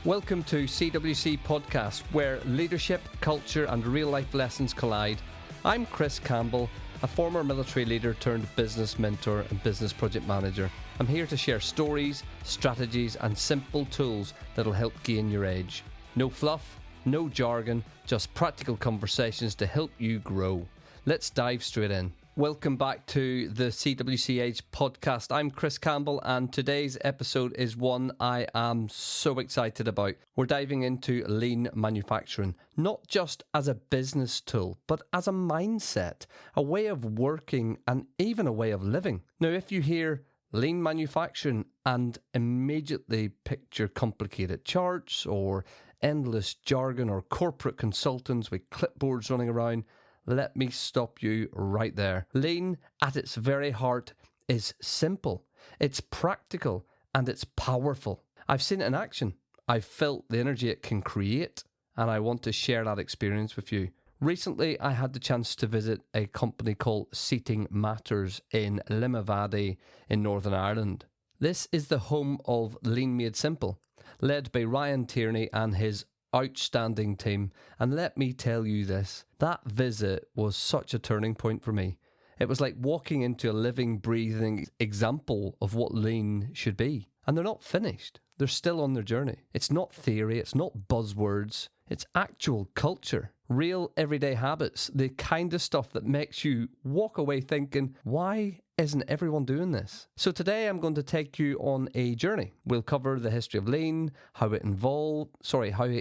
Welcome to CWC Podcast, where leadership, culture and real-life lessons collide. I'm Chris Campbell, a former military leader turned business mentor and business project manager. I'm here to share stories, strategies and simple tools that'll help gain your edge. No fluff, no jargon, just practical conversations to help you grow. Let's dive straight in. Welcome back to the CWC Edge podcast. I'm Chris Campbell and today's episode is one I am so excited about. We're diving into lean manufacturing, not just as a business tool, but as a mindset, a way of working and even a way of living. Now, if you hear lean manufacturing and immediately picture complicated charts or endless jargon or corporate consultants with clipboards running around, let me stop you right there. Lean, at its very heart, is simple, it's practical, and it's powerful. I've seen it in action. I've felt the energy it can create, and I want to share that experience with you. Recently, I had the chance to visit a company called Seating Matters in Limavady in Northern Ireland. This is the home of Lean Made Simple, led by Ryan Tierney and his outstanding team, and let me tell you this, that visit was such a turning point for me. It was like walking into a living, breathing example of what lean should be. And they're not finished. They're still on their journey. It's not theory, it's not buzzwords, it's actual culture. Real everyday habits, the kind of stuff that makes you walk away thinking, why isn't everyone doing this? So today I'm going to take you on a journey. We'll cover the history of lean, how it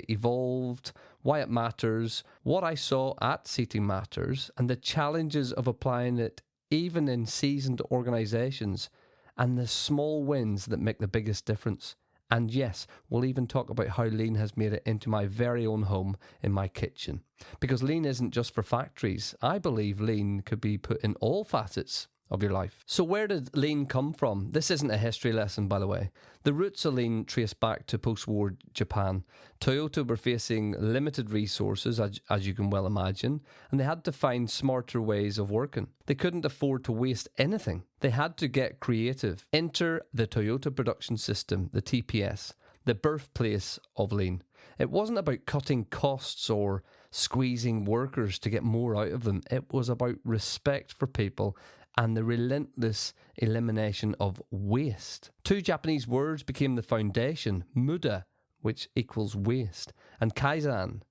evolved, why it matters, what I saw at Seating Matters, and the challenges of applying it even in seasoned organizations, and the small wins that make the biggest difference. And yes, we'll even talk about how lean has made it into my very own home in my kitchen. Because lean isn't just for factories. I believe lean could be put in all facets of your life. So where did lean come from? This isn't a history lesson, by the way. The roots of lean trace back to post-war Japan. Toyota were facing limited resources, as you can well imagine, and they had to find smarter ways of working. They couldn't afford to waste anything. They had to get creative. Enter the Toyota Production System, the TPS, the birthplace of lean. It wasn't about cutting costs or squeezing workers to get more out of them. It was about respect for people and the relentless elimination of waste. Two Japanese words became the foundation: muda, which equals waste, and kaizen,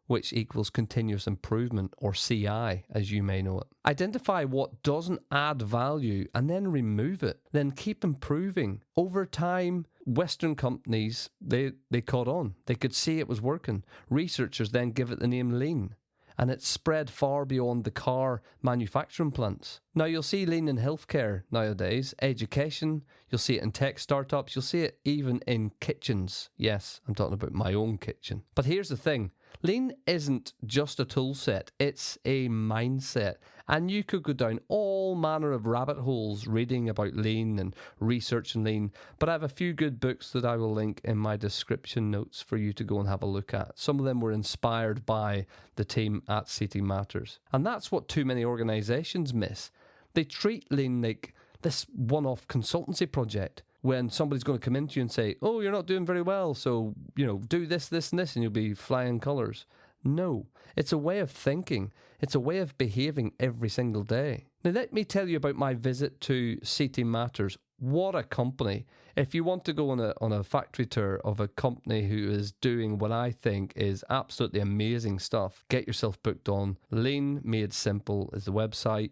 which equals continuous improvement, or CI, as you may know it. Identify what doesn't add value and then remove it. Then keep improving. Over time, Western companies, they caught on. They could see it was working. Researchers then give it the name lean, and it's spread far beyond the car manufacturing plants. Now, you'll see lean in healthcare nowadays, education, you'll see it in tech startups, you'll see it even in kitchens. Yes, I'm talking about my own kitchen. But here's the thing, lean isn't just a tool set, it's a mindset. And you could go down all manner of rabbit holes reading about lean and researching lean, but I have a few good books that I will link in my description notes for you to go and have a look at. Some of them were inspired by the team at Seating Matters. And that's what too many organizations miss. They treat lean like this one-off consultancy project when somebody's going to come into you and say, oh, you're not doing very well, so, do this, this, and this, and you'll be flying colours. No, it's a way of thinking. It's a way of behaving every single day. Now, let me tell you about my visit to Seating Matters. What a company. If you want to go on a factory tour of a company who is doing what I think is absolutely amazing stuff, get yourself booked on. Lean Made Simple is the website.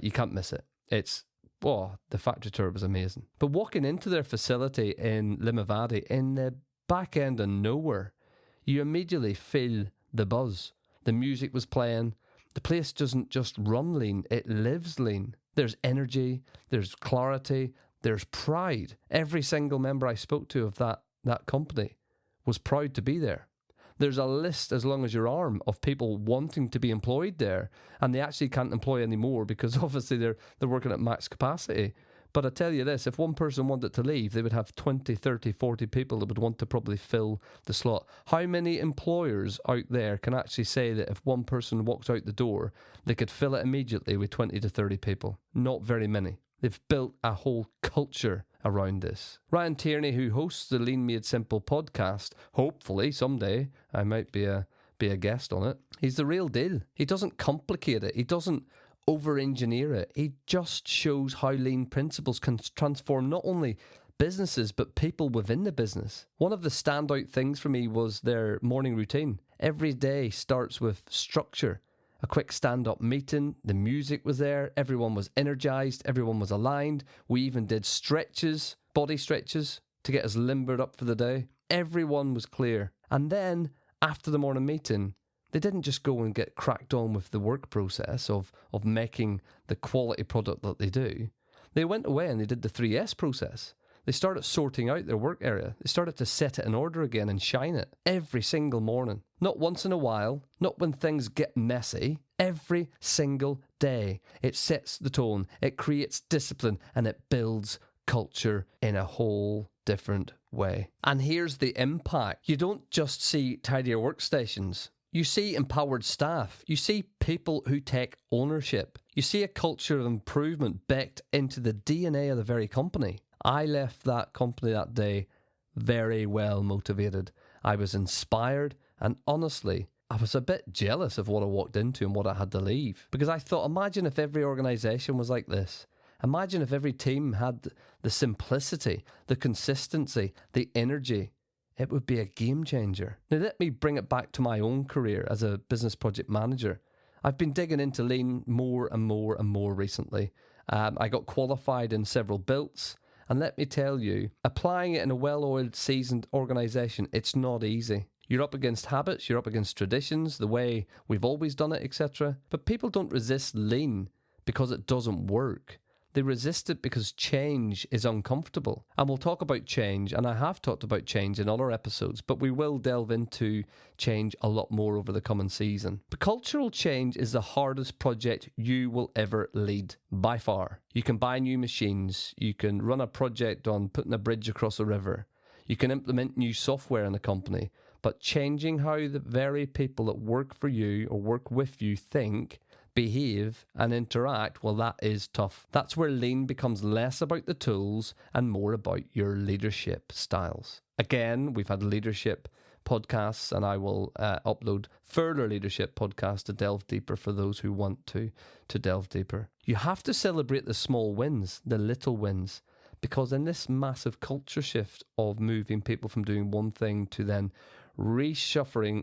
You can't miss it. The factory tour was amazing. But walking into their facility in Limavady, in the back end of nowhere, you immediately feel the buzz. The music was playing. The place doesn't just run lean, it lives lean. There's energy, there's clarity, there's pride. Every single member I spoke to of that company was proud to be there. There's a list as long as your arm of people wanting to be employed there, and they actually can't employ anymore because obviously they're working at max capacity. But I tell you this, if one person wanted to leave, they would have 20, 30, 40 people that would want to probably fill the slot. How many employers out there can actually say that if one person walks out the door, they could fill it immediately with 20 to 30 people? Not very many. They've built a whole culture around this. Ryan Tierney, who hosts the Lean Made Simple podcast, hopefully someday I might be a guest on it. He's the real deal. He doesn't complicate it. He doesn't over-engineer it. He just shows how lean principles can transform not only businesses but people within the business. One of the standout things for me was their morning routine. Every day starts with structure. A quick stand-up meeting, the music was there, everyone was energized, everyone was aligned. We even did stretches, body stretches, to get us limbered up for the day. Everyone was clear. And then, after the morning meeting, they didn't just go and get cracked on with the work process of making the quality product that they do. They went away and they did the 3S process. They started sorting out their work area. They started to set it in order again and shine it every single morning. Not once in a while, not when things get messy. Every single day. It sets the tone, it creates discipline, and it builds culture in a whole different way. And here's the impact. You don't just see tidier workstations. You see empowered staff. You see people who take ownership. You see a culture of improvement baked into the DNA of the very company. I left that company that day very well motivated. I was inspired, and honestly, I was a bit jealous of what I walked into and what I had to leave. Because I thought, imagine if every organisation was like this. Imagine if every team had the simplicity, the consistency, the energy. It would be a game changer. Now let me bring it back to my own career as a business project manager. I've been digging into lean more and more and more recently. I got qualified in several builds. And let me tell you, applying it in a well-oiled, seasoned organisation, it's not easy. You're up against habits, you're up against traditions, the way we've always done it, etc. But people don't resist lean because it doesn't work. They resist it because change is uncomfortable. And we'll talk about change, and I have talked about change in other episodes, but we will delve into change a lot more over the coming season. But cultural change is the hardest project you will ever lead, by far. You can buy new machines, you can run a project on putting a bridge across a river, you can implement new software in a company, but changing how the very people that work for you or work with you think, behave and interact, well, that is tough. That's where lean becomes less about the tools and more about your leadership styles. Again, we've had leadership podcasts, and I will upload further leadership podcasts to delve deeper for those who want to delve deeper. You have to celebrate the small wins, the little wins, because in this massive culture shift of moving people from doing one thing to then reshuffling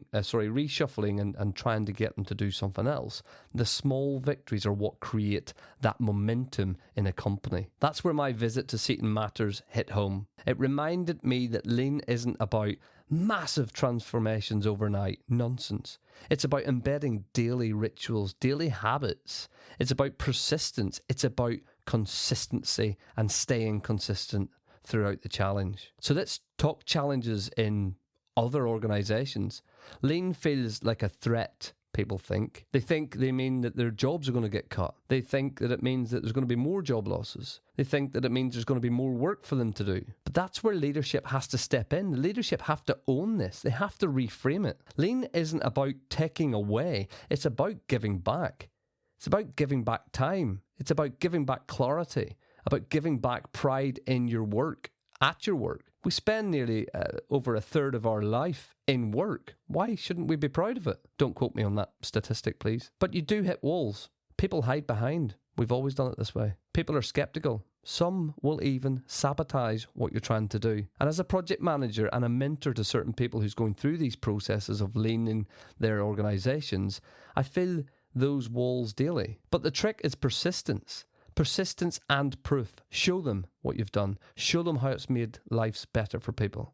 and trying to get them to do something else, the small victories are what create that momentum in a company. That's where my visit to Seaton Matters hit home. It reminded me that lean isn't about massive transformations overnight. Nonsense. It's about embedding daily rituals, daily habits. It's about persistence. It's about consistency and staying consistent throughout the challenge. So let's talk challenges in other organizations. Lean feels like a threat, people think. They think they mean that their jobs are going to get cut. They think that it means that there's going to be more job losses. They think that it means there's going to be more work for them to do. But that's where leadership has to step in. The leadership have to own this. They have to reframe it. Lean isn't about taking away. It's about giving back. It's about giving back time. It's about giving back clarity, about giving back pride in your work, at your work. We spend nearly over a third of our life in work. Why shouldn't we be proud of it? Don't quote me on that statistic, please. But you do hit walls. People hide behind. We've always done it this way. People are skeptical. Some will even sabotage what you're trying to do. And as a project manager and a mentor to certain people who's going through these processes of leaning their organizations, I feel those walls daily. But the trick is persistence. Persistence and proof. Show them what you've done. Show them how it's made lives better for people.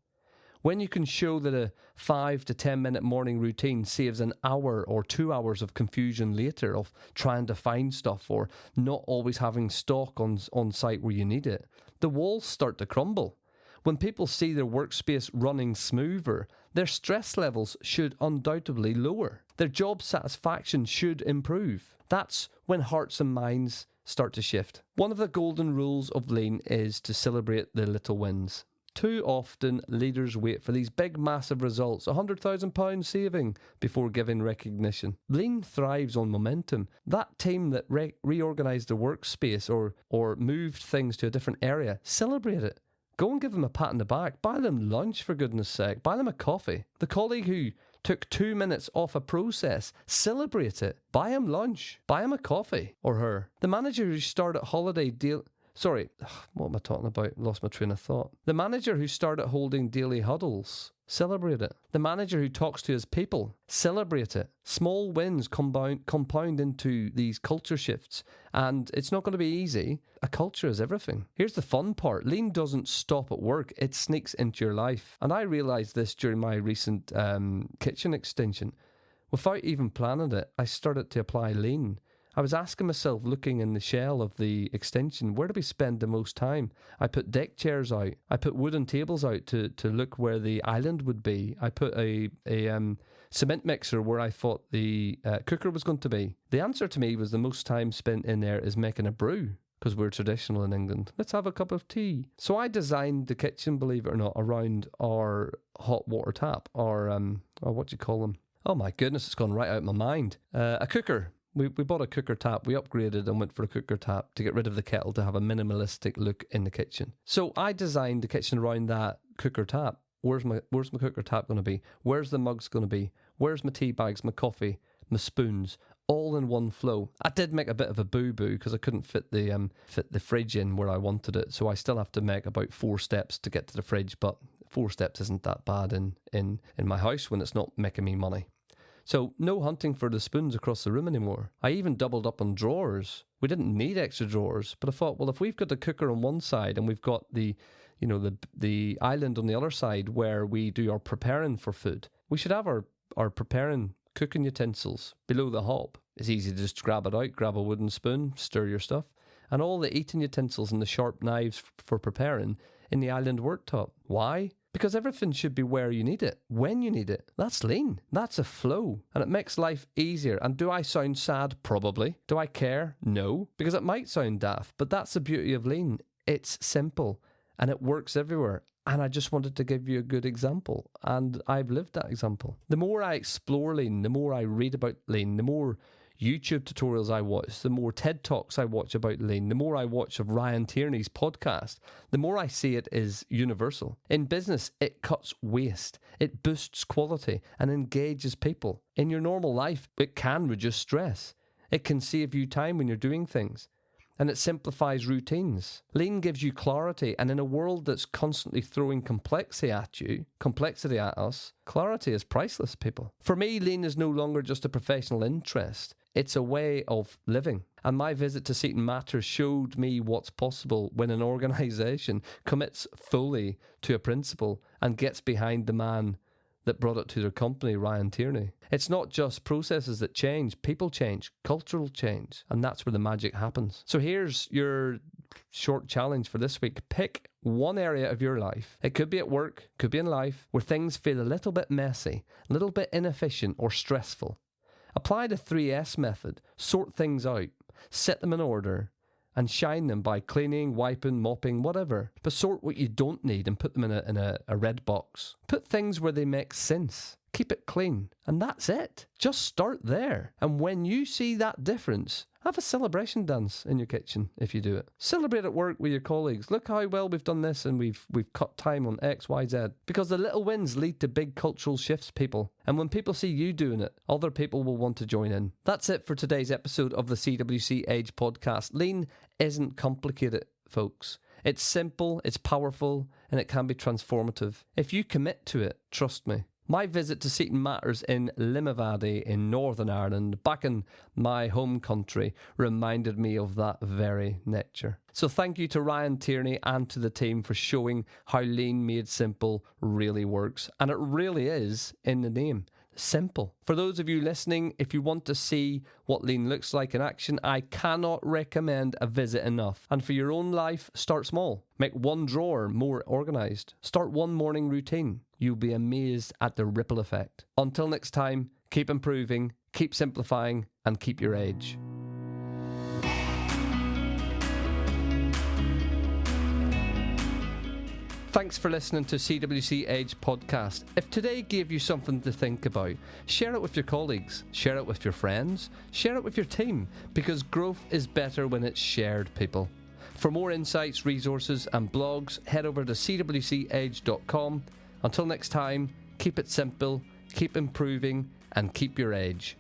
When you can show that a 5 to 10 minute morning routine saves an hour or 2 hours of confusion later of trying to find stuff or not always having stock on site where you need it, the walls start to crumble. When people see their workspace running smoother, their stress levels should undoubtedly lower. Their job satisfaction should improve. That's when hearts and minds start to shift. One of the golden rules of lean is to celebrate the little wins. Too often, leaders wait for these big, massive results, £100,000 saving, before giving recognition. Lean thrives on momentum. That team that reorganised the workspace or moved things to a different area, celebrate it. Go and give them a pat on the back. Buy them lunch, for goodness sake. Buy them a coffee. The colleague who took 2 minutes off a process, celebrate it. Buy him lunch. Buy him a coffee. Or her. The manager who started holiday deal... Sorry, what am I talking about? Lost my train of thought. The manager who started holding daily huddles, celebrate it. The manager who talks to his people, celebrate it. Small wins compound into these culture shifts, and it's not going to be easy. A culture is everything. Here's the fun part. Lean doesn't stop at work. It sneaks into your life. And I realised this during my recent kitchen extension. Without even planning it, I started to apply Lean. I was asking myself, looking in the shell of the extension, where do we spend the most time? I put deck chairs out. I put wooden tables out to look where the island would be. I put a cement mixer where I thought the cooker was going to be. The answer to me was the most time spent in there is making a brew, because we're traditional in England. Let's have a cup of tea. So I designed the kitchen, believe it or not, around our hot water tap, or what do you call them? Oh my goodness, it's gone right out of my mind. A cooker. We bought a cooker tap, we upgraded and went for a cooker tap to get rid of the kettle to have a minimalistic look in the kitchen. So I designed the kitchen around that cooker tap. Where's my cooker tap going to be? Where's the mugs going to be? Where's my tea bags, my coffee, my spoons? All in one flow. I did make a bit of a boo-boo because I couldn't fit the fridge in where I wanted it, so I still have to make about 4 steps to get to the fridge, but 4 steps isn't that bad in my house when it's not making me money. So no hunting for the spoons across the room anymore. I even doubled up on drawers. We didn't need extra drawers, but I thought, well, if we've got the cooker on one side and we've got the island on the other side where we do our preparing for food, we should have our preparing cooking utensils below the hob. It's easy to just grab it out, grab a wooden spoon, stir your stuff, and all the eating utensils and the sharp knives for preparing in the island worktop. Why? Because everything should be where you need it, when you need it. That's lean. That's a flow. And it makes life easier. And do I sound sad? Probably. Do I care? No. Because it might sound daft, but that's the beauty of lean. It's simple and it works everywhere. And I just wanted to give you a good example. And I've lived that example. The more I explore lean, the more I read about lean, the more YouTube tutorials I watch, the more TED Talks I watch about lean, the more I watch of Ryan Tierney's podcast, the more I see it is universal. In business, it cuts waste, it boosts quality and engages people. In your normal life, it can reduce stress. It can save you time when you're doing things. And it simplifies routines. Lean gives you clarity, and in a world that's constantly throwing complexity at us, clarity is priceless, people. For me, lean is no longer just a professional interest. It's a way of living. And my visit to Seaton Matters showed me what's possible when an organisation commits fully to a principle and gets behind the man that brought it to their company, Ryan Tierney. It's not just processes that change, people change, cultural change, and that's where the magic happens. So here's your short challenge for this week. Pick one area of your life. It could be at work, could be in life, where things feel a little bit messy, a little bit inefficient or stressful. Apply the 3S method, sort things out, set them in order, and shine them by cleaning, wiping, mopping, whatever. But sort what you don't need and put them in a red box. Put things where they make sense. Keep it clean. And that's it. Just start there. And when you see that difference, have a celebration dance in your kitchen if you do it. Celebrate at work with your colleagues. Look how well we've done this and we've cut time on X, Y, Z. Because the little wins lead to big cultural shifts, people. And when people see you doing it, other people will want to join in. That's it for today's episode of the CWC Age podcast. Lean isn't complicated, folks. It's simple, it's powerful, and it can be transformative. If you commit to it, trust me. My visit to Seaton Matters in Limavady in Northern Ireland, back in my home country, reminded me of that very nature. So thank you to Ryan Tierney and to the team for showing how lean made simple really works. And it really is in the name. Simple. For those of you listening, if you want to see what lean looks like in action, I cannot recommend a visit enough. And for your own life, start small. Make one drawer more organised. Start one morning routine. You'll be amazed at the ripple effect. Until next time, keep improving, keep simplifying, and keep your edge. Thanks for listening to CWC Edge podcast. If today gave you something to think about, share it with your colleagues, share it with your friends, share it with your team, because growth is better when it's shared, people. For more insights, resources and blogs, head over to cwcedge.com. Until next time, keep it simple, keep improving, and keep your edge.